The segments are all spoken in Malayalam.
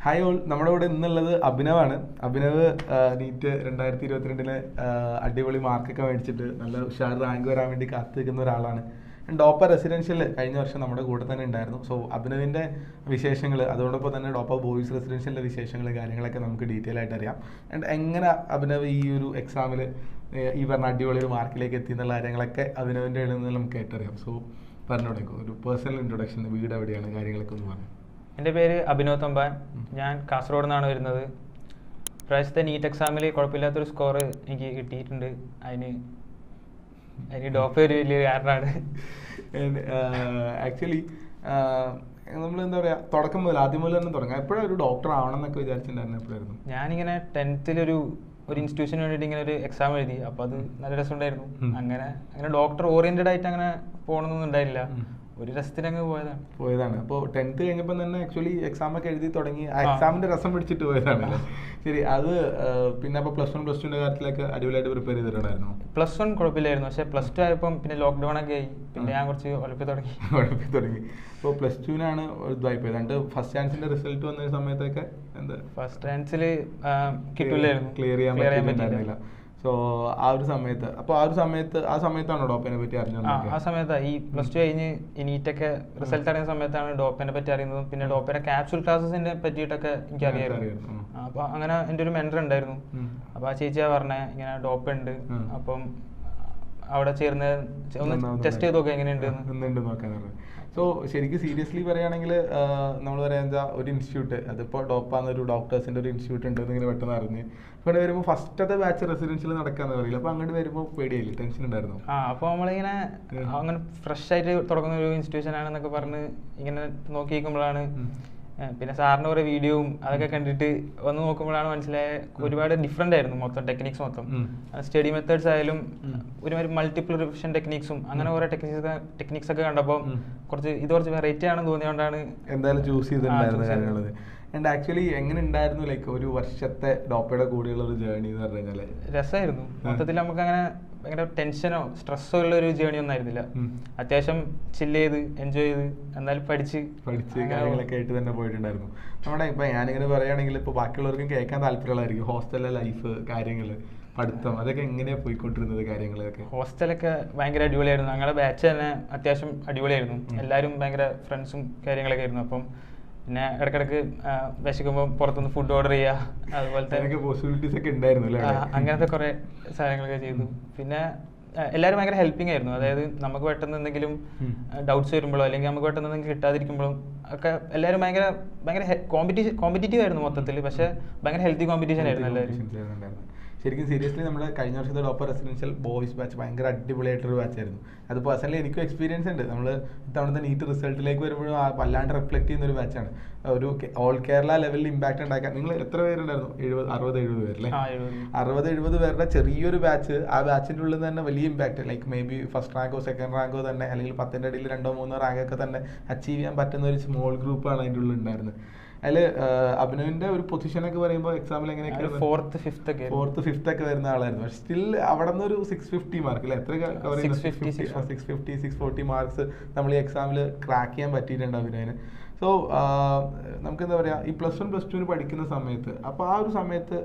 ഹായ് ഓൾ, നമ്മുടെ കൂടെ ഇന്നുള്ളത് അഭിനവാണ്. അഭിനവ് നീറ്റ് 2022 അടിപൊളി മാർക്കൊക്കെ മേടിച്ചിട്ട് നല്ല ഉഷാർ റാങ്ക് വരാൻ വേണ്ടി കാത്തിരിക്കുന്ന ഒരാളാണ്. ഡോപ്പ റെസിഡൻഷ്യൽ കഴിഞ്ഞ വർഷം നമ്മുടെ കൂടെ തന്നെ ഉണ്ടായിരുന്നു. സോ അഭിനവിൻ്റെ വിശേഷങ്ങൾ, അതോടൊപ്പം തന്നെ ഡോപ്പ ബോയ്സ് റെസിഡൻഷ്യലിൻ്റെ വിശേഷങ്ങൾ, കാര്യങ്ങളൊക്കെ നമുക്ക് ഡീറ്റെയിൽ ആയിട്ട് അറിയാം. ആൻഡ് എങ്ങനെ അഭിനവ് ഈ ഒരു എക്സാമിൽ ഈ പറഞ്ഞ അടിപൊളി ഒരു മാർക്കിലേക്ക് എത്തി എന്നുള്ള കാര്യങ്ങളൊക്കെ അഭിനവിൻ്റെ ഇടയിൽ നിന്ന് നമുക്ക് കേട്ടറിയാം. സോ പറഞ്ഞോടേക്കും ഒരു പേഴ്സണൽ ഇൻട്രൊഡക്ഷൻ, വീട് എവിടെയാണ്, കാര്യങ്ങളൊക്കെ ഒന്ന് പറഞ്ഞു. എൻ്റെ പേര് അഭിനവ് തമ്പാൻ. ഞാൻ കാസർഗോഡ് നിന്നാണ് വരുന്നത്. പ്രാവശ്യത്തെ നീറ്റ് എക്സാമിൽ കുഴപ്പമില്ലാത്തൊരു സ്കോർ എനിക്ക് കിട്ടിയിട്ടുണ്ട്. അതിന് ഡോപ്പ ഒരു വലിയ കാരണമാണ്. ആക്ച്വലി നമ്മളെന്താ പറയുക, തുടക്കം മുതൽ ആദ്യം മുതൽ തന്നെ തുടങ്ങാം. എപ്പോഴും ഒരു ഡോക്ടർ ആവണം എന്നൊക്കെ വിചാരിച്ചിട്ടുണ്ടായിരുന്നു എപ്പോഴായിരുന്നു? ഞാനിങ്ങനെ 10th ഒരു ഇൻസ്റ്റിറ്റ്യൂഷന് വേണ്ടിയിട്ട് ഇങ്ങനെ ഒരു എക്സാം എഴുതി. അപ്പോൾ അത് നല്ല രസമുണ്ടായിരുന്നു. അങ്ങനെ ഡോക്ടർ ഓറിയൻറ്റഡ് ആയിട്ട് അങ്ങനെ പോകണമെന്നൊന്നും ഉണ്ടായില്ല. ഒരു രസത്തിനങ്ങ് പോയതാണ്. അപ്പോൾ 10th കഴിഞ്ഞപ്പോൾ തന്നെ ആക്ച്വലി എക്സാം ഒക്കെ എഴുതി തുടങ്ങി. ആ എക്സാമിന്റെ രസം പിടിച്ചിട്ട് പോയതാണ്. ശരി, അത് പിന്നെ അപ്പോൾ പ്ലസ് 1 കാര്യത്തിലൊക്കെ അടിപൊളിയായിട്ട് പ്രിപ്പയർ ചെയ്തിട്ടുണ്ടായിരുന്നു? +1 കുഴപ്പമില്ലായിരുന്നു. പക്ഷേ +2 ആയപ്പം പിന്നെ ലോക്ക്ഡൗൺ ഒക്കെ ആയി. പിന്നെ ഞാൻ കുറച്ച് ഉഴപ്പി തുടങ്ങി. അപ്പോൾ +2 ഇതായിപ്പോയത്. എന്നിട്ട് ഫസ്റ്റ് ചാൻസിന്റെ റിസൾട്ട് വന്ന സമയത്തൊക്കെ എന്താ ഫസ്റ്റ് ചാൻസിൽ കിട്ടില്ലായിരുന്നു, ക്ലിയർ ചെയ്യാൻ പറ്റിയിട്ടുണ്ടായിരുന്നില്ല. സോ ആ സമയത്താണോ ഡോപ്പനെ പറ്റി അറിഞ്ഞത്? ആ സമയത്താണ് ഈ +2 കഴിഞ്ഞ് നീറ്റൊക്കെ റിസൾട്ട് അറിയുന്ന സമയത്താണ് ഡോപ്പനെ പറ്റി അറിയുന്നതും പിന്നെ ഡോപ്പയുടെ ക്യാപ്സ്യൂൾ ക്ലാസ്സസിനെ പറ്റിയിട്ടൊക്കെ എനിക്ക് അറിയാമായിരുന്നു. അപ്പോൾ അങ്ങനെ എൻ്റെ ഒരു മെൻറ്റർ ഉണ്ടായിരുന്നു. അപ്പോൾ ആ ചേച്ചിയാ പറഞ്ഞേ ഇങ്ങനെ ഡോപ്പ ഉണ്ട്, അപ്പം അവിടെ ചേർന്ന് ഒന്ന് ടെസ്റ്റ് ചെയ്ത് നോക്കാം എങ്ങനെയുണ്ട് നോക്കാനാണ്. സോ ശരിക്കും സീരിയസ്ലി പറയുകയാണെങ്കിൽ നമ്മൾ പറയാൻ ഒരു ഇൻസ്റ്റിറ്റ്യൂട്ട്, അതിപ്പോൾ ഡോപ്പ എന്നൊരു ഡോക്ടേഴ്സിൻ്റെ ഒരു ഇൻസ്റ്റിറ്റ്യൂട്ട് ഉണ്ട് എന്നിങ്ങനെ പെട്ടെന്ന് അറിഞ്ഞ് ഇവിടെ വരുമ്പോൾ ഫസ്റ്റത്തെ ബാച്ച് റെസിഡൻഷ്യൽ നടക്കാന്ന് പറയില്ല. അപ്പോൾ അങ്ങോട്ട് വരുമ്പോൾ പേടിയായില്ലേ, ടെൻഷൻ ഉണ്ടായിരുന്നു? അപ്പോൾ നമ്മളിങ്ങനെ അങ്ങനെ ഫ്രഷ് ആയിട്ട് തുടങ്ങുന്ന ഒരു ഇൻസ്റ്റിറ്റ്യൂഷൻ ആണെന്നൊക്കെ പറഞ്ഞ് ഇങ്ങനെ നോക്കി നിൽക്കുമ്പോഴാണ് പിന്നെ സാറിൻ്റെ കുറേ വീഡിയോയും അതൊക്കെ കണ്ടിട്ട് വന്ന് നോക്കുമ്പോഴാണ് മനസ്സിലായ ഒരുപാട് ഡിഫറെൻ്റ് ആയിരുന്നു മൊത്തം ടെക്നിക്സ്. സ്റ്റഡി മെത്തേഡ്സ് ആയാലും ഒരുമാതിരി മൾട്ടിപ്പിൾ റിവിഷൻ ടെക്നിക്സും അങ്ങനെ കുറേ ടെക്നിക്സ് ഒക്കെ കണ്ടപ്പോൾ കുറച്ച് വെറൈറ്റി ആണെന്ന് തോന്നിയോണ്ടാണ് എന്തായാലും ചൂസ് ചെയ്തിട്ടുണ്ടായിരുന്ന കാര്യങ്ങളത്. ആൻഡ് ആക്ച്വലി എങ്ങനെ ഉണ്ടായിരുന്നു ലൈക്ക് ഒരു വർഷത്തെ ഡോപ്പയുടെ കൂടെയുള്ള ഒരു ജേർണി എന്ന് പറഞ്ഞു കഴിഞ്ഞാൽ? രസമായിരുന്നു. മൊത്തത്തിൽ നമുക്ക് അങ്ങനെ ഭയങ്കര ടെൻഷനോ സ്ട്രെസ്സോ ഉള്ള ഒരു ജേർണി ഒന്നും ആയിരുന്നില്ല. അത്യാവശ്യം ചില്ല് ചെയ്ത് എൻജോയ് ചെയ്ത് എന്നാലും പഠിച്ച് കാര്യങ്ങളൊക്കെ ആയിട്ട് തന്നെ പോയിട്ടുണ്ടായിരുന്നു. നമ്മുടെ ഇപ്പം ഞാനിങ്ങനെ പറയുകയാണെങ്കിൽ ഇപ്പോൾ ബാക്കിയുള്ളവർക്കും കേൾക്കാൻ താല്പര്യമുള്ളതായിരിക്കും ഹോസ്റ്റലിലെ ലൈഫ്, കാര്യങ്ങൾ, പഠിത്തം, അതൊക്കെ എങ്ങനെയാണ് പോയിക്കൊണ്ടിരുന്നത് കാര്യങ്ങളൊക്കെ? ഹോസ്റ്റലൊക്കെ ഭയങ്കര അടിപൊളിയായിരുന്നു. ഞങ്ങളുടെ ബാച്ച് തന്നെ അത്യാവശ്യം അടിപൊളിയായിരുന്നു. എല്ലാവരും ഭയങ്കര ഫ്രണ്ട്സും കാര്യങ്ങളൊക്കെ ആയിരുന്നു. അപ്പം പിന്നെ ഇടയ്ക്കിടയ്ക്ക് വിശക്കുമ്പോൾ പുറത്തുനിന്ന് ഫുഡ് ഓർഡർ ചെയ്യുക, അതുപോലത്തെ പോസിബിലിറ്റീസ് ഒക്കെ ഉണ്ടായിരുന്നു. അങ്ങനത്തെ കുറേ സാധനങ്ങളൊക്കെ ചെയ്തു. പിന്നെ എല്ലാവരും ഭയങ്കര ഹെൽപ്പിംഗ് ആയിരുന്നു. അതായത് നമുക്ക് പെട്ടെന്ന് എന്തെങ്കിലും ഡൗട്ട്സ് വരുമ്പോഴോ അല്ലെങ്കിൽ നമുക്ക് പെട്ടെന്ന് എന്തെങ്കിലും കിട്ടാതിരിക്കുമ്പോഴും ഒക്കെ എല്ലാവരും ഭയങ്കര കോമ്പറ്റീറ്റീവ് ആയിരുന്നു മൊത്തത്തിൽ. പക്ഷേ ഭയങ്കര ഹെൽത്തി കോമ്പറ്റീഷൻ ആയിരുന്നു എല്ലാവരും. ശരിക്കും സീരിയസ്ലി നമ്മുടെ കഴിഞ്ഞ വർഷത്തെ ഡോപ്പ റെസിഡൻഷ്യൽ ബോയ്സ് ബാച്ച് ഭയങ്കര അടിപൊളിയായിട്ടൊരു ബാച്ചായിരുന്നു. അത് പേഴ്സണലി എനിക്കും എക്സ്പീരിയൻസ് ഉണ്ട്. നമ്മൾ ഇത്തവണത്തെ നീറ്റ് റിസൾട്ടിലേക്ക് വരുമ്പോഴും വല്ലാണ്ട് റിഫ്ലക്ട് ചെയ്യുന്ന ഒരു ബാച്ചാണ്. ഒരു ഓൾ കേരള ലെവലിൽ ഇമ്പാക്ട് ഉണ്ടാക്കാൻ നിങ്ങൾ എത്ര പേരുണ്ടായിരുന്നു? 60-70 പേരല്ലേ? 60-70 പേരുടെ ചെറിയൊരു ബാച്ച്. ആ ബാച്ചിൻ്റെ ഉള്ളിൽ തന്നെ വലിയ impact, like maybe first റാങ്കോ സെക്കൻഡ് റാങ്കോ തന്നെ അല്ലെങ്കിൽ 10ന്റെ അടിയിൽ 2-3 റാങ്കൊക്കെ തന്നെ അച്ചീവ് ചെയ്യാൻ പറ്റുന്ന ഒരു സ്മോൾ ഗ്രൂപ്പാണ് അതിൻ്റെ ഉള്ളിൽ ഉണ്ടായിരുന്നത്. അതിൽ അഭിനവിന്റെ ഒരു പൊസിഷനൊക്കെ പറയുമ്പോൾ എക്സാമിൽ എങ്ങനെയൊക്കെ 4th 5th ഒക്കെ വരുന്ന ആളായിരുന്നു. പക്ഷെ സ്റ്റിൽ അവിടെ നിന്ന് ഒരു 650 മാർക്ക് അല്ലെ, എത്ര 640 മാർക്സ് നമ്മൾ ഈ എക്സാമിൽ ക്രാക്ക് ചെയ്യാൻ പറ്റിയിട്ടുണ്ട് അഭിനവിന്. സോ നമുക്കെന്താ പറയുക, ഈ +1 പഠിക്കുന്ന സമയത്ത്, അപ്പോൾ ആ ഒരു സമയത്ത്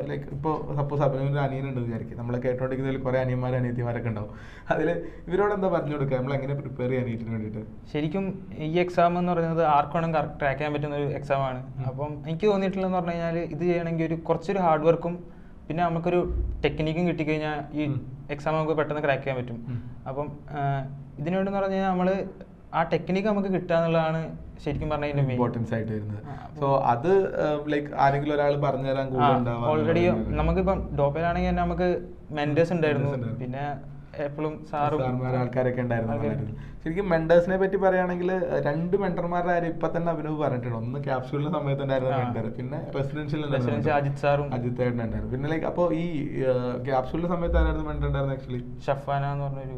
ലൈക്ക് ഇപ്പോൾ സപ്പോസ് അഭിനവിൻ്റെ അനിയനുണ്ടെന്ന് വിചാരിക്കും. നമ്മളെ കേട്ടോണ്ടിരിക്കുന്നതിൽ കുറേ അനിയന്മാരും അനിയത്തിമാരൊക്കെ ഉണ്ടാവും. അതിൽ ഇവരോട് എന്താ പറഞ്ഞു കൊടുക്കുക, നമ്മൾ എങ്ങനെ പ്രിപ്പയർ ചെയ്യാൻ നീറ്റിന് വേണ്ടിയിട്ട്? ശരിക്കും ഈ എക്സാം എന്ന് പറയുന്നത് ആർക്കും വേണം ട്രാക്ക് ചെയ്യാൻ പറ്റുന്ന ഒരു എക്സാമാണ്. അപ്പം എനിക്ക് തോന്നിയിട്ടുള്ളതെന്ന് പറഞ്ഞു കഴിഞ്ഞാൽ ഇത് ചെയ്യണമെങ്കിൽ കുറച്ചൊരു ഹാർഡ് വർക്കും പിന്നെ നമുക്കൊരു ടെക്നിക്കും കിട്ടിക്കഴിഞ്ഞാൽ ഈ എക്സാം നമുക്ക് പെട്ടെന്ന് ക്രാക്ക് ചെയ്യാൻ പറ്റും. അപ്പം ഇതിനുവേണ്ടെന്ന് പറഞ്ഞു കഴിഞ്ഞാൽ നമ്മൾ ആ ടെക്നിക്ക് നമുക്ക് കിട്ടുക എന്നുള്ളതാണ് ശരിക്കും പറഞ്ഞാൽ ഇമ്പോർട്ടൻസ് ആയിട്ട് വരുന്നത്. സോ അത് ലൈക്ക് ആരെങ്കിലും ഒരാൾ പറഞ്ഞുതരാൻ ഓൾറെഡി നമുക്കിപ്പം ഡോപ്പയിലാണെങ്കിൽ തന്നെ നമുക്ക് മെന്റേഴ്സ് ഉണ്ടായിരുന്നു. പിന്നെ എപ്പോഴും ആൾക്കാരൊക്കെ ഉണ്ടായിരുന്നു. ശരിക്കും മെന്റേഴ്സിനെ പറ്റി പറയുകയാണെങ്കിൽ 2 മെന്റർമാരുടെ കാര്യം ഇപ്പൊ തന്നെ അഭിനവ് പറഞ്ഞിട്ടുണ്ട്. ഒന്ന് ക്യാപ്സ്യൂളിന്റെ സമയത്ത് ഉണ്ടായിരുന്ന മെന്റർ, പിന്നെ റെസിഡൻഷ്യൽ അജിത് ഉണ്ടായിരുന്നു. പിന്നെ ലൈക്ക് അപ്പോൾ ഈ ക്യാപ്സ്യൂളിന്റെ സമയത്ത് ആരായിരുന്നു മെന്റർ ഉണ്ടായിരുന്നത്? ആക്ച്വലി ഷഫാന എന്ന് പറഞ്ഞൊരു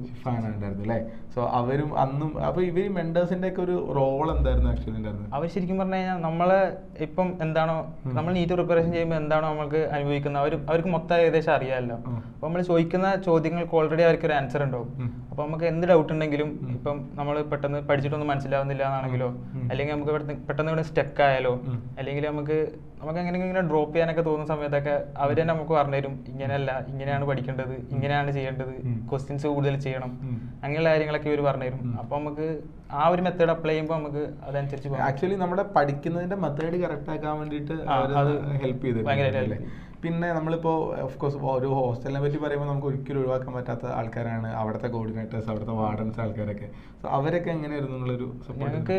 ഉണ്ടായിരുന്നു അല്ലേ? സോ അവരും അന്നും അപ്പൊ ഇവർ മെന്റേഴ്സിന്റെ ഒക്കെ ഒരു റോൾ എന്തായിരുന്നു ആക്ച്വലി ഉണ്ടായിരുന്നത്? അവർ ശരിക്കും പറഞ്ഞു കഴിഞ്ഞാൽ നമ്മളെ ഇപ്പം എന്താണോ നമ്മൾ നീറ്റ് പ്രിപ്പറേഷൻ ചെയ്യുമ്പോൾ എന്താണോ നമ്മൾക്ക് അനുഭവിക്കുന്നത് അവർക്ക് മൊത്തം ഏകദേശം അറിയാമല്ലോ. അപ്പൊ നമ്മൾ ചോദിക്കുന്ന ചോദ്യങ്ങൾക്ക് ഓൾറെഡി അവർക്ക് ക്വസ്റ്റ്യനൊക്കെ ഒരു ആൻസർ ഉണ്ടാവും. അപ്പോൾ നമുക്ക് എന്ത് ഡൗട്ട് ഉണ്ടെങ്കിലും ഇപ്പം നമ്മൾ പെട്ടെന്ന് പഠിച്ചിട്ടൊന്നും മനസ്സിലാവുന്നില്ല എന്നാണെങ്കിലോ, അല്ലെങ്കിൽ നമുക്ക് പെട്ടെന്ന് ഇവിടെ സ്റ്റക്ക് ആയാലോ, അല്ലെങ്കിൽ നമുക്ക് എങ്ങനെയെങ്കിലും ഇങ്ങനെ ഡ്രോപ്പ് ചെയ്യാനൊക്കെ തോന്നുന്ന സമയത്തൊക്കെ അവർ തന്നെ നമുക്ക് പറഞ്ഞുതരും, ഇങ്ങനെയല്ല, ഇങ്ങനെയാണ് പഠിക്കേണ്ടത്, ഇങ്ങനെയാണ് ചെയ്യേണ്ടത്, ക്വസ്റ്റ്യൻസ് കൂടുതൽ ചെയ്യണം, അങ്ങനെയുള്ള കാര്യങ്ങളൊക്കെ ഇവർ പറഞ്ഞുതരും. അപ്പോൾ നമുക്ക് ആ ഒരു മെത്തേഡ് അപ്ലൈ ചെയ്യുമ്പോൾ നമുക്ക് അതനുസരിച്ച് ആക്ച്വലി നമ്മുടെ പഠിക്കുന്നതിന്റെ മെത്തേഡ് കറക്റ്റ് ആക്കാൻ വേണ്ടിയിട്ട് അത് ഹെൽപ്പ് ചെയ്തിട്ടുണ്ട്. പിന്നെ നമ്മളിപ്പോൾ ഓഫ്കോഴ്സ് ഒരു ഹോസ്റ്റലിനെ പറ്റി പറയുമ്പോൾ നമുക്ക് ഒരിക്കലും ഒഴിവാക്കാൻ പറ്റാത്ത ആൾക്കാരാണ് അവിടുത്തെ കോർഡിനേറ്റേഴ്സ്, അവിടുത്തെ വാർഡൻസ് ആൾക്കാരൊക്കെ. സോ അവരൊക്കെ എങ്ങനെയായിരുന്നു നിങ്ങളൊരു സപ്പോർട്ട്? ഞങ്ങൾക്ക്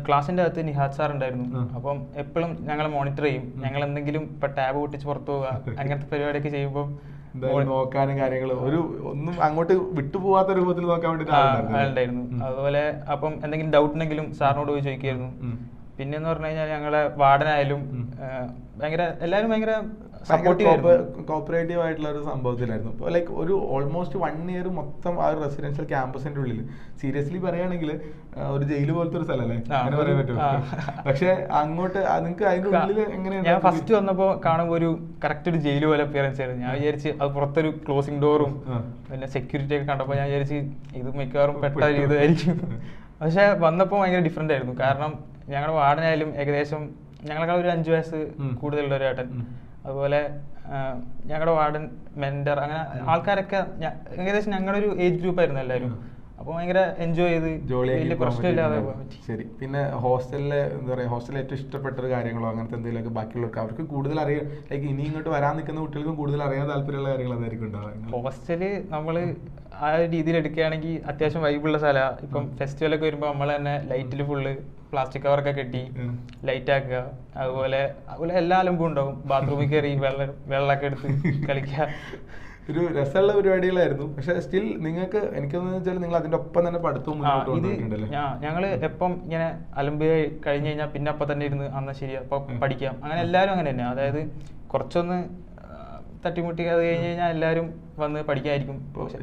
ക്ലാസ്സിൻ്റെ അകത്ത് നിഹാദ് സാർ ഉണ്ടായിരുന്നു. അപ്പം എപ്പോഴും ഞങ്ങളെ മോണിറ്റർ ചെയ്യും. ഞങ്ങൾ എന്തെങ്കിലും ഇപ്പം ടാബ് പൊട്ടിച്ച് പുറത്തു പോവുക അങ്ങനത്തെ പരിപാടിയൊക്കെ ചെയ്യുമ്പോൾ നോക്കാനും കാര്യങ്ങളും ഒരു ഒന്നും അങ്ങോട്ട് വിട്ടുപോകാത്ത രൂപത്തിൽ നോക്കാൻ വേണ്ടി ആളുണ്ടായിരുന്നു. അതുപോലെ അപ്പം എന്തെങ്കിലും ഡൗട്ട് ഉണ്ടെങ്കിലും സാറിനോട് പോയി ചോദിക്കുമായിരുന്നു. പിന്നെന്ന് പറഞ്ഞു കഴിഞ്ഞാൽ ഞങ്ങളെ വാർഡനായാലും ഭയങ്കര എല്ലാവരും ഭയങ്കര കോപ്പറേറ്റീവ് ആയിട്ടുള്ള ഒരു സംഭവത്തിലായിരുന്നു. ഇപ്പോൾ ലൈക്ക് ഒരു ഓൾമോസ്റ്റ് 1 year മൊത്തം ആ ഒരു റെസിഡൻഷ്യൽ ക്യാമ്പസിന്റെ ഉള്ളിൽ സീരിയസ്ലി പറയുകയാണെങ്കിൽ ഒരു ജയിൽ പോലത്തെ ഒരു സ്ഥലമല്ലേ, അങ്ങനെ പറയാൻ പറ്റുമോ? പക്ഷെ അങ്ങോട്ട് നിങ്ങൾക്ക് അതിന്റെ ഉള്ളിൽ എങ്ങനെയാണ്? ഞാൻ ഫസ്റ്റ് വന്നപ്പോൾ കാണുമ്പോൾ ഒരു കറക്റ്റ് ഒരു ജയിൽ പോലെ അപ്പിയറൻസ് ആയിരുന്നു. ഞാൻ വിചാരിച്ച് അത് പുറത്തൊരു ക്ലോസിംഗ് ഡോറും പിന്നെ സെക്യൂരിറ്റി ഒക്കെ കണ്ടപ്പോൾ ഞാൻ വിചാരിച്ച് ഇത് മിക്കവാറും പെട്ട രീതിയായിരിക്കും. പക്ഷെ വന്നപ്പോൾ ഭയങ്കര ഡിഫറെന്റ് ആയിരുന്നു. കാരണം ഞങ്ങളുടെ വാർഡനായാലും ഏകദേശം ഞങ്ങളെക്കാൾ ഒരു 5 വയസ്സ് കൂടുതലുള്ള ഒരു ഏട്ടൻ, അതുപോലെ ഞങ്ങളുടെ വാർഡൻ, മെന്റർ, അങ്ങനെ ആൾക്കാരൊക്കെ ഏകദേശം ഞങ്ങളുടെ ഒരു ഏജ് ഗ്രൂപ്പ് ആയിരുന്നു എല്ലാവരും. അപ്പോൾ ഭയങ്കര എൻജോയ് ചെയ്ത് വലിയ പ്രശ്നമില്ലാതെ. ശരി. പിന്നെ ഹോസ്റ്റലിലെ എന്താ പറയുക, ഹോസ്റ്റലിൽ ഏറ്റവും ഇഷ്ടപ്പെട്ട ഒരു കാര്യങ്ങളോ അങ്ങനത്തെ എന്തെങ്കിലുമൊക്കെ ബാക്കിയുള്ളവർക്ക് അവർക്ക് കൂടുതൽ അറിയാം, ലൈക്ക് ഇനി ഇങ്ങോട്ട് വരാൻ നിൽക്കുന്ന കുട്ടികൾക്കും കൂടുതൽ അറിയാൻ താല്പര്യമുള്ള കാര്യങ്ങൾ അതായിരിക്കും ഉണ്ടാവുക? ഹോസ്റ്റല് നമ്മൾ ആ ഒരു രീതിയിൽ എടുക്കുകയാണെങ്കിൽ അത്യാവശ്യം വൈബുള്ള സ്ഥലമാണ്. ഇപ്പം ഫെസ്റ്റിവലൊക്കെ വരുമ്പോൾ നമ്മൾ തന്നെ ലൈറ്റിൽ ഫുള്ള് പ്ലാസ്റ്റിക് കവറൊക്കെ കെട്ടി ലൈറ്റ് ആക്കുക. അതുപോലെ എല്ലാ അലമ്പും ഉണ്ടാവും. ബാത്റൂമിൽ കയറി വെള്ളമൊക്കെ എടുത്ത് കളിക്കുക. ഒരു രസമുള്ള പരിപാടികളായിരുന്നു. പക്ഷെ സ്റ്റിൽ നിങ്ങൾക്ക് എനിക്കൊന്നു വെച്ചാൽ നിങ്ങൾ അതിന്റെ ഒപ്പം തന്നെ പഠിത്തവും ഞങ്ങള് എപ്പം ഇങ്ങനെ അലമ്പ് കഴിഞ്ഞ് കഴിഞ്ഞാൽ പിന്നെ അപ്പം തന്നെ ഇരുന്ന് അന്ന് ശരിയാ അപ്പൊ പഠിക്കാം, അങ്ങനെ എല്ലാവരും അങ്ങനെ തന്നെ. അതായത് കുറച്ചൊന്ന് തട്ടിമുട്ടി അത് കഴിഞ്ഞ് കഴിഞ്ഞാൽ എല്ലാവരും വന്ന് പഠിക്കായിരിക്കും.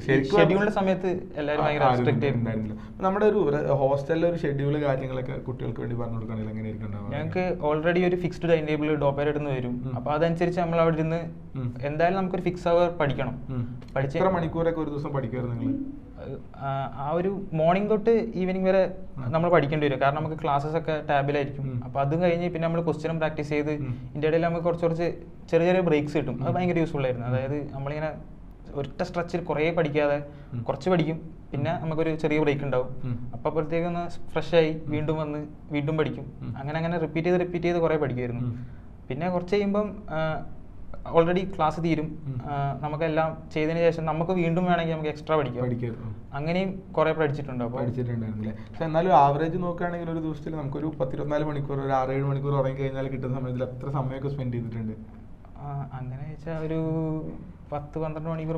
ഷെഡ്യൂളിന്റെ സമയത്ത് എല്ലാവരും ഭയങ്കര സ്ട്രിക്റ്റ് ആയിരുന്നു. നമ്മുടെ ഒരു ഹോസ്റ്റലിലെ ഒരു ഷെഡ്യൂൾ കാര്യങ്ങളൊക്കെ കുട്ടികൾക്ക് വേണ്ടി പറഞ്ഞു കൊടുക്കുകയാണെങ്കിൽ എങ്ങനെയായിരിക്കും? ഞങ്ങൾക്ക് ഓൾറെഡി ഒരു ഫിക്സ്ഡ് ടൈം ടേബിൾ ഡോപ്പയുടെ അടുത്ത് വരും. അപ്പൊ അതനുസരിച്ച് നമ്മൾ അവിടെ ഇരുന്ന് എന്തായാലും നമുക്കൊരു ഫിക്സ് അവർ പഠിക്കണം. എത്ര മണിക്കൂറൊക്കെ ഒരു ദിവസം പഠിക്കുമായിരുന്നു നിങ്ങൾ? ആ ഒരു മോർണിംഗ് തൊട്ട് ഈവനിങ് വരെ നമ്മൾ പഠിക്കേണ്ടി വരും. കാരണം നമുക്ക് ക്ലാസ്സസ് ഒക്കെ ടാബിലായിരിക്കും. അപ്പൊ അതും കഴിഞ്ഞ് പിന്നെ നമ്മൾ ക്വസ്റ്റ്യനും പ്രാക്ടീസ് ചെയ്ത് ഇതിന്റെ ഇടയിൽ നമുക്ക് കുറച്ച് ചെറിയ ചെറിയ ബ്രേക്സ് കിട്ടും. അത് ഭയങ്കര യൂസ്ഫുൾ ആയിരുന്നു. അതായത് നമ്മളിങ്ങനെ ഒറ്റ സ്ട്രെച്ചിൽ കുറേ പഠിക്കാതെ കുറച്ച് പഠിക്കും, പിന്നെ നമുക്കൊരു ചെറിയ ബ്രേക്ക് ഉണ്ടാവും. അപ്പൊ അപ്പോഴത്തേക്ക് ഒന്ന് ഫ്രഷ് ആയി വീണ്ടും വന്ന് വീണ്ടും പഠിക്കും. അങ്ങനെ റിപ്പീറ്റ് ചെയ്ത് കുറേ പഠിക്കുമായിരുന്നു. പിന്നെ കുറച്ച് കഴിയുമ്പം ഓൾറെഡി ക്ലാസ് തീരും. നമുക്കെല്ലാം ചെയ്തതിന് ശേഷം നമുക്ക് വീണ്ടും വേണമെങ്കിൽ നമുക്ക് എക്സ്ട്രാ പഠിക്കാം. അങ്ങനെയും കുറെ പഠിച്ചിട്ടുണ്ടായിരുന്നില്ലേ? പക്ഷെ എന്നാലും ആവറേജ് നോക്കുകയാണെങ്കിൽ ഒരു ദിവസത്തിൽ നമുക്കൊരു 10-24 മണിക്കൂർ, ഒരു 6-7 മണിക്കൂർ ഉറങ്ങി കഴിഞ്ഞാൽ കിട്ടുന്ന സമയത്തിൽ എത്ര സമയമൊക്കെ സ്പെൻഡ് ചെയ്തിട്ടുണ്ട്? അങ്ങനെ വെച്ചാൽ ഒരു 10-12 മണിക്കൂർ,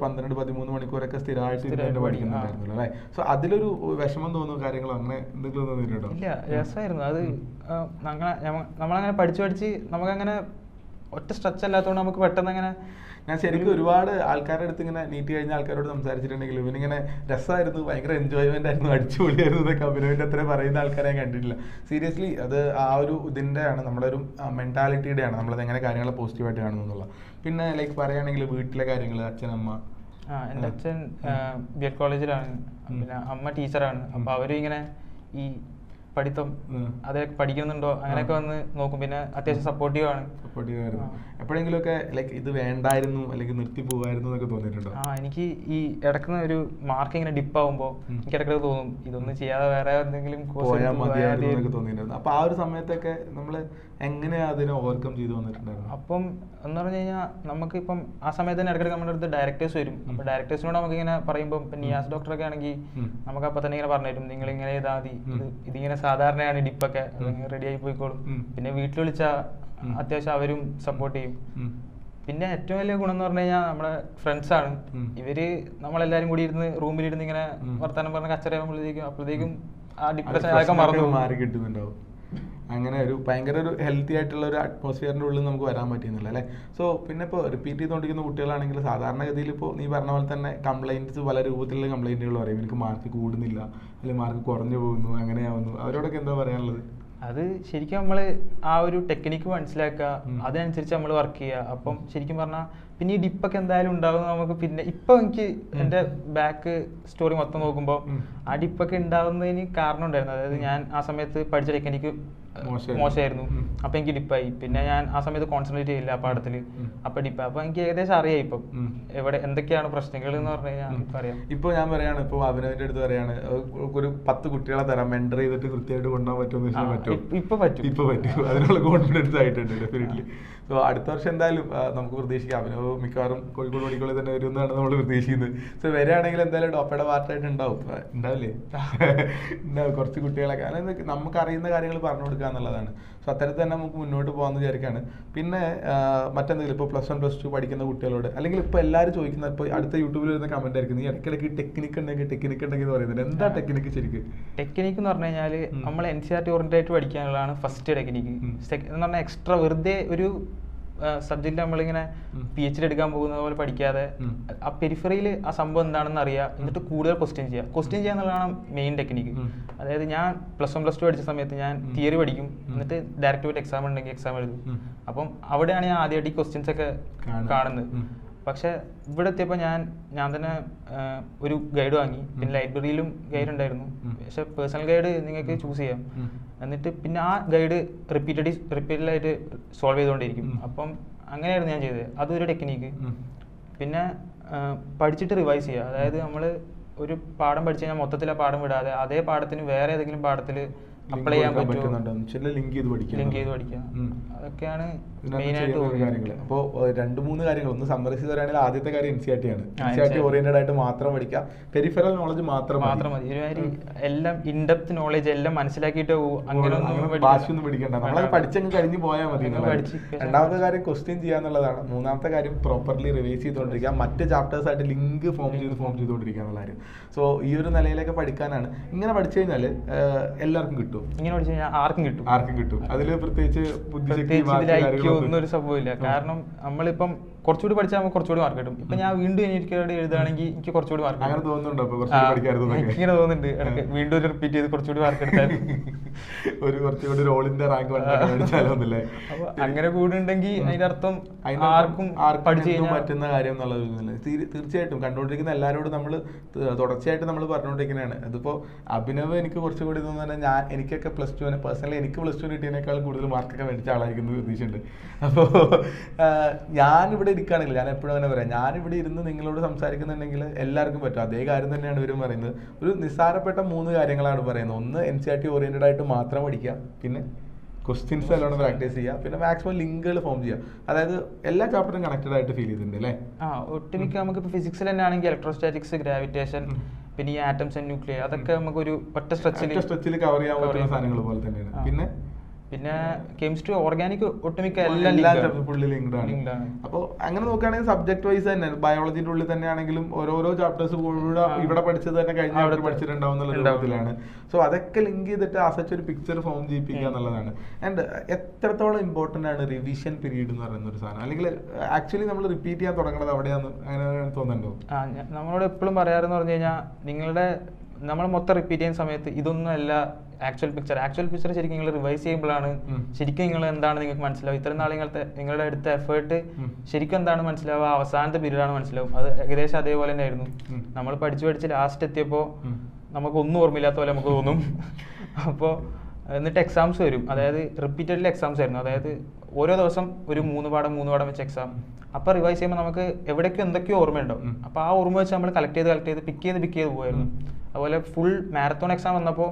12-13 മണിക്കൂറൊക്കെ സ്ഥിരമായിട്ട് പഠിക്കുന്നുണ്ടായിരുന്നല്ലോ അല്ലേ? സോ അതിലൊരു വിഷമം തോന്നുന്ന കാര്യങ്ങളോ അങ്ങനെ എന്തെങ്കിലും തോന്നിയിട്ടുണ്ടോ? ഇല്ല, രസമായിരുന്നു അത്. നമ്മളങ്ങനെ പഠിച്ച് നമുക്കങ്ങനെ ഒറ്റ സ്ട്രെച്ച് അല്ലാത്തതുകൊണ്ട് നമുക്ക് പെട്ടെന്ന് അങ്ങനെ. ഞാൻ ശരിക്കും ഒരുപാട് ആൾക്കാരുടെ അടുത്ത് ഇങ്ങനെ നീറ്റ് കഴിഞ്ഞ ആൾക്കാരോട് സംസാരിച്ചിട്ടുണ്ടെങ്കിൽ ഇവനിങ്ങനെ രസമായിരുന്നു, ഭയങ്കര എൻജോയ്മെന്റ് ആയിരുന്നു, അടിച്ചുപൊളിയായിരുന്നു എന്നൊക്കെ അഭിനവിന്റെ അത്ര പറയുന്ന ആൾക്കാരെ ഞാൻ കണ്ടിട്ടില്ല. സീരിയസ്ലി അത് ആ ഒരു ഇതിന്റെ ആണ്, നമ്മുടെ ഒരു മെന്റാലിറ്റിയുടെ ആണ്, നമ്മളത് എങ്ങനെ കാര്യങ്ങൾ പോസിറ്റീവായിട്ട് കാണുന്നു എന്നുള്ള. പിന്നെ ലൈക്ക് പറയുകയാണെങ്കിൽ വീട്ടിലെ കാര്യങ്ങൾ, അച്ഛനമ്മ. എൻ്റെ അച്ഛൻ ബി.എഡ് കോളേജിലാണ്, പിന്നെ അമ്മ ടീച്ചറാണ്. അപ്പൊ അവര് ഇങ്ങനെ ഈ പഠിത്തം അതൊക്കെ പഠിക്കുന്നുണ്ടോ അങ്ങനെയൊക്കെ വന്ന് നോക്കും. പിന്നെ അത്യാവശ്യം സപ്പോർട്ടീവ് ആണ്. എപ്പോഴെങ്കിലും ഒക്കെ ലൈക്ക് ഇത് വേണ്ടായിരുന്നു അല്ലെങ്കിൽ നിർത്തി പോകായിരുന്നു എന്നൊക്കെ തോന്നിയിട്ടുണ്ടോ? എനിക്ക് ഈ ഇടക്കുന്ന ഒരു മാർക്ക് ഇങ്ങനെ ഡിപ്പ് ആവുമ്പോ എനിക്ക് ഇടയ്ക്കൊക്കെ തോന്നും ഇതൊന്നും ചെയ്യാതെ വേറെ എന്തെങ്കിലും പോയാൽ മതിയായിരുന്നു തോന്നിയിട്ടുണ്ടായിരുന്നു. അപ്പൊ ആ ഒരു സമയത്തൊക്കെ നമ്മള് എങ്ങനെയാ അതിനെ ഓവർകം ചെയ്ത് വന്നിട്ടുണ്ടായിരുന്നു? അപ്പം എന്ന് പറഞ്ഞു കഴിഞ്ഞാൽ നമുക്ക് ഇപ്പം ആ സമയത്ത് തന്നെ ഇടയ്ക്കിടയ്ക്ക് നമ്മുടെ അടുത്ത് ഡയറക്ടേഴ്സ് വരും. അപ്പൊ ഡയറക്ടേഴ്സിനോട് നമുക്ക് ഇങ്ങനെ പറയുമ്പോൾ ഇപ്പൊ നിയാസ് ഡോക്ടറൊക്കെ ആണെങ്കിൽ നമുക്ക് അപ്പൊ തന്നെ ഇങ്ങനെ പറഞ്ഞുതരും, നിങ്ങൾ ഇങ്ങനെ ചെയ്താൽ മതി, ഇതിങ്ങനെ സാധാരണയാണ് ഡിപ്പൊക്കെ, റെഡി ആയി പോയിക്കോളും. പിന്നെ വീട്ടിൽ വിളിച്ചാൽ അത്യാവശ്യം അവരും സപ്പോർട്ട് ചെയ്യും. പിന്നെ ഏറ്റവും വലിയ ഗുണം എന്ന് പറഞ്ഞു കഴിഞ്ഞാൽ നമ്മുടെ ഫ്രണ്ട്സ് ആണ്. ഇവര് നമ്മളെല്ലാരും കൂടി ഇരുന്ന് റൂമിലിരുന്ന് ഇങ്ങനെ വർത്താനം പറഞ്ഞ കച്ചറയാകുമ്പോഴത്തേക്കും അപ്പോഴത്തേക്കും ആ ഡിപ്രഷൻ അതൊക്കെ മാറി കിട്ടുന്നുണ്ടാവും. അങ്ങനെ ഒരു ഭയങ്കര ഒരു ഹെൽത്തി ആയിട്ടുള്ള ഒരു അറ്റ്മോസ്ഫിയറിൻ്റെ ഉള്ളിൽ നമുക്ക് വരാൻ പറ്റുന്നില്ല അല്ലേ? സോ പിന്നെ ഇപ്പോൾ റിപ്പീറ്റ് ചെയ്തുകൊണ്ടിരിക്കുന്ന കുട്ടികളാണെങ്കിൽ സാധാരണഗതിയിൽ ഇപ്പോൾ നീ പറഞ്ഞ പോലെ തന്നെ കംപ്ലയിൻറ്റ്സ് പല രൂപത്തിലുള്ള കംപ്ലയിൻറ്റുകൾ പറയും. എനിക്ക് മാർക്ക് കൂടുന്നില്ല അല്ലെങ്കിൽ മാർക്ക് കുറഞ്ഞു പോകുന്നു, അങ്ങനെയാവുന്നു. അവരോടൊക്കെ എന്താ പറയാനുള്ളത്? അത് ശരിക്കും നമ്മള് ആ ഒരു ടെക്നിക്ക് മനസ്സിലാക്കുക, അതനുസരിച്ച് നമ്മൾ വർക്ക് ചെയ്യുക. അപ്പം ശരിക്കും പറഞ്ഞാൽ പിന്നെ ഈ ഡിപ്പൊക്കെ എന്തായാലും ഉണ്ടാവും നമുക്ക്. പിന്നെ ഇപ്പൊ എനിക്ക് എന്റെ ബാക്ക് സ്റ്റോറി മൊത്തം നോക്കുമ്പോൾ ആ ഡിപ്പൊക്കെ ഉണ്ടാവുന്നതിന് കാരണം ഉണ്ടായിരുന്നു. അതായത് ഞാൻ ആ സമയത്ത് പഠിച്ച ടെക്നിക്ക് മോശമായിരുന്നു, അപ്പൊ എനിക്ക് ഡിപ്പായി. പിന്നെ ഞാൻ ആ സമയത്ത് കോൺസെൻട്രേറ്റ് ചെയ്യില്ല പാഠത്തില്, അപ്പൊ ഡിപ്പായി. അപ്പൊ എനിക്ക് ഏകദേശം അറിയാം ഇപ്പം എവിടെ എന്തൊക്കെയാണ് പ്രശ്നങ്ങൾ എന്ന് പറഞ്ഞു കഴിഞ്ഞാൽ ഇപ്പൊ അറിയാം. ഇപ്പൊ ഞാൻ പറയാണ്, ഇപ്പൊ അഭിനവിന്റെ അടുത്ത് പറയാണ് ഒരു 10 കുട്ടികളെ തരാം മെന്റർ ചെയ്തിട്ട് കൃത്യമായിട്ട് കൊണ്ടുപോകാൻ പറ്റുമെന്ന് ഇപ്പൊ പറ്റും. അതിനുള്ള കോൺഫിഡൻസ് ആയിട്ടുണ്ട് ഡെഫിനറ്റ്ലി. സോ അടുത്ത വർഷം എന്തായാലും നമുക്ക് പ്രതീക്ഷിക്കാം. അഭിനവ് മിക്കവാറും കോഴിക്കോട് മെഡിക്കലിൽ തന്നെ വരുമെന്നാണ് നമ്മൾ പ്രതീക്ഷിക്കുന്നത്. സോ വരികയാണെങ്കിൽ എന്തായാലും ഡോപ്പയുടെ പാർട്ടായിട്ട് ഉണ്ടാവില്ലേ ഉണ്ടാവും കുറച്ച് കുട്ടികളൊക്കെ. അതായത് നമുക്ക് അറിയുന്ന കാര്യങ്ങൾ പറഞ്ഞു കൊടുക്കുക എന്നുള്ളതാണ്. സോ അത്തരത്തിൽ തന്നെ നമുക്ക് മുന്നോട്ട് പോകാമെന്ന് വിചാരിക്കുകയാണ്. പിന്നെ മറ്റെന്തെങ്കിലും ഇപ്പോൾ +1 +2 പഠിക്കുന്ന കുട്ടികളോട്, അല്ലെങ്കിൽ ഇപ്പോൾ എല്ലാവരും ചോദിക്കുന്ന, ഇപ്പോൾ അടുത്ത യൂട്യൂബിൽ വരുന്ന കമന്റ് ആയിരിക്കും, നീ ഇടയ്ക്കിടയ്ക്ക് ടെക്നിക്ക് ഉണ്ടെങ്കിൽ എന്ന് പറയുന്നത്. എന്താ ടെക്നിക്ക് ശരിക്കും? ടെക്നിക്ക് എന്ന് പറഞ്ഞു കഴിഞ്ഞാൽ നമ്മൾ NCERT ഓറിയന്റഡ് പഠിക്കാനുള്ളതാണ് ഫസ്റ്റ് ടെക്നിക്ക്. എന്ന് പറഞ്ഞാൽ എക്സ്ട്രാ വെറുതെ ഒരു സബ്ജക്റ്റ് നമ്മളിങ്ങനെ PhD എടുക്കാൻ പോകുന്നത് പോലെ പഠിക്കാതെ ആ പെരിഫറിയിൽ ആ സംഭവം എന്താണെന്ന് അറിയാം, എന്നിട്ട് കൂടുതൽ ക്വസ്റ്റ്യൻ ചെയ്യുക എന്നുള്ളതാണ് മെയിൻ ടെക്നിക്ക്. അതായത് ഞാൻ +1 +2 പഠിച്ച സമയത്ത് ഞാൻ തിയറി പഠിക്കും, എന്നിട്ട് ഡയറക്റ്റ് പോയിട്ട് എക്സാം ഉണ്ടെങ്കിൽ എക്സാം എഴുതും. അപ്പം അവിടെയാണ് ഞാൻ ആദ്യമായിട്ട് ഈ ക്വസ്റ്റ്യൻസ് ഒക്കെ കാണുന്നത്. പക്ഷെ ഇവിടെ എത്തിയപ്പോൾ ഞാൻ തന്നെ ഒരു ഗൈഡ് വാങ്ങി. പിന്നെ ലൈബ്രറിയിലും ഗൈഡ് ഉണ്ടായിരുന്നു, പക്ഷെ പേഴ്സണൽ ഗൈഡ് നിങ്ങൾക്ക് ചൂസ് ചെയ്യാം. എന്നിട്ട് പിന്നെ ആ ഗൈഡ് റിപ്പീറ്റഡായിട്ട് സോൾവ് ചെയ്തുകൊണ്ടിരിക്കും. അപ്പം അങ്ങനെയായിരുന്നു ഞാൻ ചെയ്തത്. അതൊരു ടെക്നിക്ക്. പിന്നെ പഠിച്ചിട്ട് റിവൈസ് ചെയ്യുക. അതായത് നമ്മൾ ഒരു പാഠം പഠിച്ചു കഴിഞ്ഞാൽ മൊത്തത്തിൽ ആ പാഠം വിടാതെ അതേ പാഠത്തിന് വേറെ ഏതെങ്കിലും പാഠത്തിൽ അപ്ലൈ ചെയ്യാൻ പറ്റുമോ, ലിങ്ക് ചെയ്ത് പഠിക്കുക. അതൊക്കെയാണ് മെയിൻ ആയിട്ട് കാര്യങ്ങൾ. അപ്പോൾ 2-3 കാര്യങ്ങൾ ഒന്ന് സമ്മറൈസ് ചെയ്ത് പറയുകയാണെങ്കിൽ ആദ്യത്തെ കാര്യം NCERT ആണ്. NCERT ഓറിയന്റഡ് ആയിട്ട് മാത്രം പഠിക്കുക, പെരിഫറൽ നോളജ് മാത്രം മതി. ഒരുമാതിരി എല്ലാം ഇൻഡെപ്ത് നോളജ് എല്ലാം മനസ്സിലാക്കിയിട്ട് അങ്ങനെ ഭാഷയൊന്നും പഠിക്കണ്ട, നമ്മളത് പഠിച്ചങ്ങ് കഴിഞ്ഞ് പോയാൽ മതി. രണ്ടാമത്തെ കാര്യം ക്വസ്റ്റ്യൻ ചെയ്യാന്നുള്ളതാണ്. മൂന്നാമത്തെ കാര്യം പ്രോപ്പർലി റിവൈസ് ചെയ്തുകൊണ്ടിരിക്കുക, മറ്റ് ചാപ്റ്റേഴ്സ് ആയിട്ട് ലിങ്ക് ഫോം ചെയ്തുകൊണ്ടിരിക്കുക എന്നുള്ള കാര്യം. സോ ഈ ഒരു നിലയിലൊക്കെ പഠിക്കാനാണ്. ഇങ്ങനെ പഠിച്ചു കഴിഞ്ഞാൽ എല്ലാവർക്കും കിട്ടും, ഇങ്ങനെ പഠിച്ചു കഴിഞ്ഞാൽ ആർക്കും കിട്ടും. അതില് പ്രത്യേകിച്ച് ഒന്നും ഒരു സംഭവമില്ല. കാരണം നമ്മളിപ്പം കുറച്ചുകൂടി പഠിച്ചാൽ നമുക്ക് കുറച്ചുകൂടി മാർക്ക് കിട്ടും. ഇപ്പൊ ഞാൻ വീണ്ടും എനിക്ക് എഴുതുകയാണെങ്കിൽ എനിക്ക് കുറച്ചുകൂടി മാർക്ക് അങ്ങനെ തോന്നുന്നുണ്ട്. ഇങ്ങനെ തോന്നുന്നുണ്ട് വീണ്ടും ഒരു റിപ്പീറ്റ് ചെയ്ത് കുറച്ചുകൂടി മാർക്ക് എടുത്താൽ കുറച്ചുകൂടി റോളിന്റെ റാങ്ക് അപ്പൊ അങ്ങനെ കൂടെ ഉണ്ടെങ്കിൽ അതിന്റെ അർത്ഥം ആർക്കും പഠിച്ചു പറ്റുന്ന കാര്യം എന്നുള്ളത് തീർച്ചയായിട്ടും കണ്ടുകൊണ്ടിരിക്കുന്ന എല്ലാവരോടും നമ്മൾ തുടർച്ചയായിട്ട് നമ്മൾ പറഞ്ഞുകൊണ്ടിരിക്കുന്നതാണ്. അതിപ്പോ അഭിനവ് എനിക്ക് കുറച്ചുകൂടി തോന്നുന്നത് എനിക്കൊക്കെ +2 പേഴ്സണലി എനിക്ക് +2 കിട്ടിയതിനേക്കാൾ കൂടുതൽ മാർക്കൊക്കെ മേടിച്ച ആളായിരിക്കുന്നു പ്രതീക്ഷയുണ്ട്. അപ്പോൾ ഞാനിവിടെ ഇരിക്കുകയാണെങ്കിൽ ഞാൻ എപ്പോഴും അങ്ങനെ പറയാം, ഞാനിവിടെ ഇരുന്ന് നിങ്ങളോട് സംസാരിക്കുന്നുണ്ടെങ്കിൽ എല്ലാവർക്കും പറ്റും. അതേ കാര്യം തന്നെയാണ് ഇവരും പറയുന്നത്. ഒരു നിസ്സാരപ്പെട്ട 3 കാര്യങ്ങളാണ് പറയുന്നത്. ഒന്ന് NCERT ഓറിയന്റഡ് ആയിട്ട് മാത്രം പഠിക്കുക, പിന്നെ ക്വസ്റ്റ്യൻസ് നല്ലോണം പ്രാക്ടീസ് ചെയ്യുക, പിന്നെ മാക്സിമം ലിങ്കുകൾ ഫോം ചെയ്യുക. അതായത് എല്ലാ ചാപ്റ്ററും കണക്റ്റഡ് ആയിട്ട് ഫീൽ ചെയ്തിട്ടുണ്ട് അല്ലേ? ഒട്ടുമിക്ക നമുക്ക് ഫിസിക്സിൽ തന്നെ ആണെങ്കിൽ ഇലക്ട്രോസ്റ്റാറ്റിക്സ്, ഗ്രാവിറ്റേഷൻ, പിന്നെ ഈ ആറ്റംസ് ആൻഡ് ന്യൂക്ലിയർ, അതൊക്കെ നമുക്ക് ഒരു ഒറ്റ സ്ട്രെച്ചിൽ കവർ ചെയ്യാൻ പറ്റുന്ന സാധനങ്ങൾ പോലെ തന്നെയാണ്. പിന്നെ കെമിസ്ട്രി, ഓർഗാനിക്, ഒട്ടുമിക്ക എല്ലാം ലിങ്ക്ഡ് ആണ്. അപ്പോൾ അങ്ങനെ നോക്കുകയാണെങ്കിൽ സബ്ജക്ട് വൈസ് തന്നെ ബയോളജിന്റെ ഉള്ളിൽ തന്നെയാണെങ്കിലും ഓരോരോ ചാപ്റ്റേഴ്സ് ഇവിടെ പഠിച്ചത് തന്നെ കഴിഞ്ഞ അവിടെ പഠിച്ചിട്ടുണ്ടാവും എന്നുള്ള രൂപത്തിലാണ്. സോ അതൊക്കെ ലിങ്ക് ചെയ്തിട്ട് ആസച്ച് ഒരു പിക്ചർ ഫോം ചെയ്യിപ്പിക്കുക എന്നുള്ളതാണ്. ആൻഡ് എത്രത്തോളം ഇമ്പോർട്ടന്റ് ആണ് റിവിഷൻ പീരീഡ് എന്ന് പറയുന്ന ഒരു സാധനം, അല്ലെങ്കിൽ ആക്ച്വലി നമ്മൾ റിപ്പീറ്റ് ചെയ്യാൻ തുടങ്ങുന്നത് അവിടെയാണ്, അങ്ങനെ തോന്നുന്നുണ്ടോ? നമ്മളോട് എപ്പോഴും പറയാറെന്ന് പറഞ്ഞു കഴിഞ്ഞാൽ നമ്മൾ മൊത്തം റിപ്പീറ്റ് ചെയ്യുന്ന സമയത്ത് ഇതൊന്നും അല്ല ആക്ച്വൽ പിക്ചർ ശരിക്കും നിങ്ങൾ റിവൈസ് ചെയ്യുമ്പോഴാണ് ശരിക്കും നിങ്ങൾ എന്താണ് നിങ്ങൾക്ക് മനസ്സിലാവും. ഇത്രയും നാൾ നിങ്ങളുടെ അടുത്ത എഫേർട്ട് ശരിക്കും എന്താണ് മനസ്സിലാവുക, അവസാനത്തെ പീരീഡാണ് മനസ്സിലാവും. അത് ഏകദേശം അതേപോലെ തന്നെ ആയിരുന്നു. നമ്മൾ പഠിച്ച് ലാസ്റ്റ് എത്തിയപ്പോൾ നമുക്കൊന്നും ഓർമ്മയില്ലാത്ത പോലെ നമുക്ക് തോന്നും. അപ്പോൾ എന്നിട്ട് എക്സാംസ് വരും, അതായത് റിപ്പീറ്റഡ്ലി എക്സാംസ് ആയിരുന്നു. അതായത് ഓരോ ദിവസം ഒരു 3 പാഠം വെച്ച് എക്സാം. അപ്പോൾ റിവൈസ് ചെയ്യുമ്പോൾ നമുക്ക് എവിടേക്കും എന്തൊക്കെയോ ഓർമ്മയുണ്ടാവും. അപ്പോൾ ആ ഓർമ്മ വെച്ച് നമ്മൾ കളക്ട് ചെയ്ത് പിക്ക് ചെയ്ത് പോയായിരുന്നു. അതുപോലെ ഫുൾ മാരത്തോൺ എക്സാം വന്നപ്പോൾ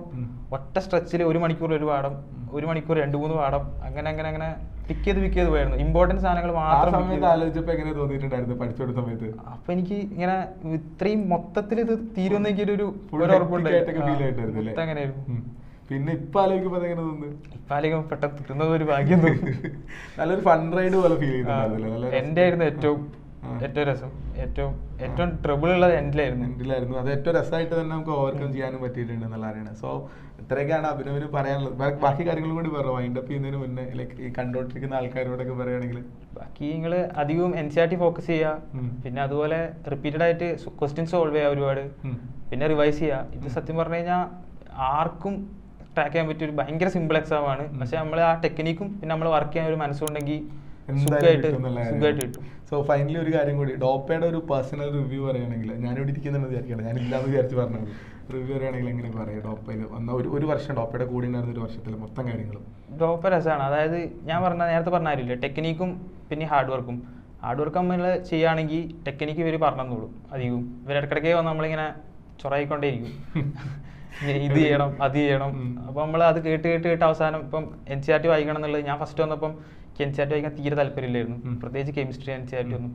ഒറ്റ സ്ട്രെച്ചിൽ 1 മണിക്കൂർ ഒരു പാഠം, 1 മണിക്കൂർ 2-3 പാഠം, അങ്ങനെ പിക്ക് ചെയ്ത് പോയായിരുന്നു. ഇമ്പോർട്ടൻറ്റ് സാധനങ്ങൾ മാത്രം ആലോചിച്ചപ്പോൾ എങ്ങനെ തോന്നിയിട്ടുണ്ടായിരുന്നു പഠിച്ചോടുന്ന സമയത്ത്? അപ്പൊ എനിക്ക് ഇങ്ങനെ ഇത്രയും മൊത്തത്തിൽ ഇത് തീരുമെന്ന് എനിക്കൊരു ഉറപ്പുണ്ടായിരുന്നു. അങ്ങനെയായിരുന്നു. പിന്നെ ഇപ്പൊ ആലോചിക്കുമ്പോൾ എങ്ങനെ തോന്നുന്നു? ഇപ്പൊ ആലോചിക്കുമ്പോൾ പെട്ടെന്ന് കിട്ടുന്നത് ഒരു ഭാഗ്യം തോന്നുന്നു. നല്ലൊരു ഫൺ റൈഡ് പോലെ ഫീൽ ചെയ്യുന്നുണ്ടായിരുന്നു. എന്റെ ആയിരുന്നു ഏറ്റവും രസം. ഏറ്റവും ട്രബിൾ ഉള്ളത് എൻഡിലായിരുന്നു. അത് ഏറ്റവും രസമായിട്ട് തന്നെ നമുക്ക് ഓവർകം ചെയ്യാനും പറ്റിയിട്ടുണ്ട് എന്നുള്ള അറിയണം. സോ ഇത്രയൊക്കെയാണ് അഭിനവിന് പറയാനുള്ളത്. ബാക്കി കാര്യങ്ങളും കൂടി പറഞ്ഞു വൈൻഡപ്പ് ചെയ്യുന്നതിന് മുന്നേ, ലൈക്ക് ഈ കണ്ടോണ്ടിരിക്കുന്ന ആൾക്കാരോടൊക്കെ പറയുകയാണെങ്കിൽ ബാക്കി നിങ്ങൾ അധികവും NCERT ഫോക്കസ് ചെയ്യുക, പിന്നെ അതുപോലെ റിപ്പീറ്റഡ് ആയിട്ട് ക്വസ്റ്റ്യൻ സോൾവ് ചെയ്യുക ഒരുപാട്, പിന്നെ റിവൈസ് ചെയ്യുക. ഇത് സത്യം പറഞ്ഞു കഴിഞ്ഞാൽ ആർക്കും ക്രാക്ക് ചെയ്യാൻ പറ്റിയ ഒരു ഭയങ്കര സിമ്പിൾ എക്സാം ആണ്. പക്ഷെ നമ്മൾ ആ ടെക്നിക്കും പിന്നെ നമ്മൾ വർക്ക് ചെയ്യാൻ ഒരു മനസ്സുണ്ടെങ്കിൽ സുഖമായിട്ട് കിട്ടും. സോ ഫൈനലി ഒരു കാര്യം കൂടി, ഡോപ്പയുടെ ഒരു പേഴ്സണൽ റിവ്യൂ പറയുകയാണെങ്കിൽ, ഞാനിവിടെ ഇരിക്കുന്നുണ്ട് വിചാരിക്കണം, ഞാൻ ഇല്ലാന്ന് വിചാരിച്ച് പറഞ്ഞത്, റിവ്യൂ പറയുകയാണെങ്കിൽ എങ്ങനെ പറയാം ഡോപ്പയിൽ വന്ന ഒരു വർഷം ഡോപ്പയുടെ കൂടെ ഉണ്ടായിരുന്ന ഒരു വർഷത്തിൽ മൊത്തം കാര്യങ്ങളും? ഡോപ്പ രസമാണ്. അതായത് ഞാൻ നേരത്തെ പറഞ്ഞ കാര്യമില്ല, ടെക്നിക്കും പിന്നെ ഹാർഡ് വർക്കും നമ്മൾ ചെയ്യുകയാണെങ്കിൽ ടെക്നിക്ക് ഇവർ പറഞ്ഞോളൂ. അധികവും ഇവർ ഇടയ്ക്കിടയ്ക്ക് വന്ന് നമ്മളിങ്ങനെ ചൊറയിക്കൊണ്ടേയിരിക്കും, ഇത് ചെയ്യണം അത് ചെയ്യണം. അപ്പോൾ നമ്മൾ അത് കേട്ട് അവസാനം ഇപ്പം NCERT വായിക്കണം എന്നുള്ളത്, ഞാൻ ഫസ്റ്റ് വന്നപ്പം NCERT വായിക്കാൻ തീരെ താല്പര്യമില്ലായിരുന്നു, പ്രത്യേകിച്ച് കെമിസ്ട്രി NCERT ഒന്നും.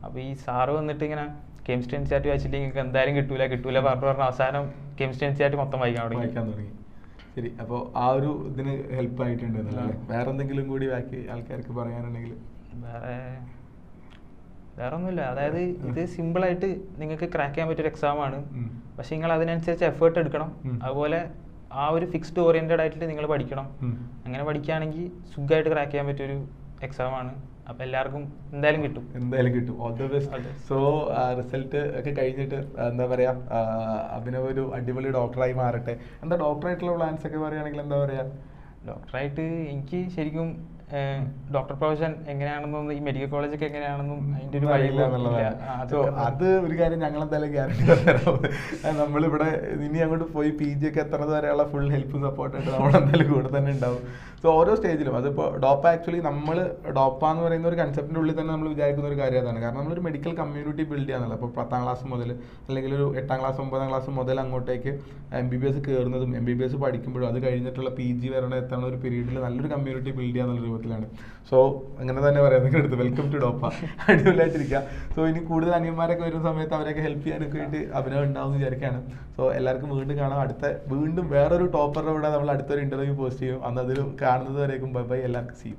അപ്പോൾ ഈ സാറ് വന്നിട്ട് ഇങ്ങനെ കെമിസ്ട്രി NCERT വായിച്ചില്ലെങ്കിൽ നിങ്ങൾക്ക് എന്തായാലും കിട്ടൂല പറഞ്ഞ അവസാനം കെമിസ്ട്രി NCERT മൊത്തം വായിക്കാൻ തുടങ്ങി. ശരി, അപ്പോൾ ആ ഒരു ഇതിന് ഹെൽപ്പ് ആയിട്ടുണ്ട്. വേറെ എന്തെങ്കിലും കൂടി ബാക്കി ആൾക്കാർക്ക് പറയാനുണ്ടെങ്കിൽ? വേറെ ഒന്നുമില്ല. അതായത് ഇത് സിമ്പിളായിട്ട് നിങ്ങൾക്ക് ക്രാക്ക് ചെയ്യാൻ പറ്റിയൊരു എക്സാമാണ്. പക്ഷെ നിങ്ങൾ അതിനനുസരിച്ച് എഫേർട്ട് എടുക്കണം. അതുപോലെ ആ ഒരു ഫിക്സ്ഡ് ഓറിയന്റഡ് ആയിട്ട് നിങ്ങൾ പഠിക്കണം. അങ്ങനെ പഠിക്കുകയാണെങ്കിൽ സുഖമായിട്ട് ക്രാക്ക് ചെയ്യാൻ പറ്റിയൊരു എക്സാമാണ്. അപ്പൊ എല്ലാവർക്കും എന്തായാലും കിട്ടും. All the best. So result ഒക്കെ കഴിഞ്ഞിട്ട് എന്താ പറയാ, അഭിനവ് ഒരു അടിപൊളി ഡോക്ടറായി മാറട്ടെ. എന്താ ഡോക്ടറായിട്ടുള്ള പ്ലാൻസ് ഒക്കെ പറയുകയാണെങ്കിൽ എന്താ പറയാ? ഡോക്ടറായിട്ട് എനിക്ക് ശരിക്കും ഡോക്ടർ പ്രൊഫഷൻ എങ്ങനെയാണെന്നും ഈ മെഡിക്കൽ കോളേജ് ഒക്കെ എങ്ങനെയാണെന്നും അതിന്റെ ഒരു അത് ഒരു കാര്യം ഞങ്ങൾ എന്തായാലും ഗ്യാരണ്ടി തരാം. നമ്മളിവിടെ ഇനി അങ്ങോട്ട് പോയി PG ഒക്കെ എത്തുന്നത് വരെയുള്ള ഫുൾ ഹെൽപ്പും സപ്പോർട്ടായിട്ട് നമ്മളെന്തായാലും കൂടെ തന്നെ ഉണ്ടാവും. സോ ഓരോ സ്റ്റേജിലും അതിപ്പോൾ ഡോപ്പ ആക്ച്വലി നമ്മൾ ഡോപ്പ എന്ന് പറയുന്ന ഒരു കൺസെപ്റ്റിൻ്റെ ഉള്ളിൽ തന്നെ നമ്മൾ വിചാരിക്കുന്ന ഒരു കാര്യം അതാണ്. കാരണം നമ്മളൊരു മെഡിക്കൽ കമ്മ്യൂണിറ്റി ബിൽഡ് ചെയ്യാന്നുള്ളത്. ഇപ്പോൾ 10ാം ക്ലാസ് മുതൽ അല്ലെങ്കിൽ ഒരു 8ാം ക്ലാസ് 9ാം ക്ലാസ് മുതൽ അങ്ങോട്ടേക്ക് MBBS കയറുന്നതും MBBS പഠിക്കുമ്പോഴും അത് കഴിഞ്ഞിട്ടുള്ള PG വരെ എത്തുന്ന ഒരു പീരീഡിൽ നല്ലൊരു കമ്മ്യൂണിറ്റി ബിൽഡ് ചെയ്യാന്നുള്ള രൂപത്തിലാണ്. സോ അങ്ങനെ തന്നെ പറയാം, നിങ്ങളുടെ അടുത്ത് വെൽക്കം ടു ഡോപ്പ, അടിപൊളിയായിട്ടിരിക്കുക. സോ ഇനി കൂടുതൽ അനിയന്മാരൊക്കെ വരുന്ന സമയത്ത് അവരൊക്കെ ഹെൽപ്പ് ചെയ്യാനൊക്കെ വേണ്ടി അഭിനവ് ഉണ്ടാവും എന്ന് വിചാരിക്കുകയാണ്. സോ എല്ലാവർക്കും വീണ്ടും കാണാം. വീണ്ടും വേറൊരു ടോപ്പറുടെ കൂടെ നമ്മൾ അടുത്തൊരു ഇന്റർവ്യൂ പോസ്റ്റ് ചെയ്യും. അന്ന് അതിൽ കാണുന്നത് വരേക്കും ബൈ ബൈ, എല്ലാവർക്കും സീ യു.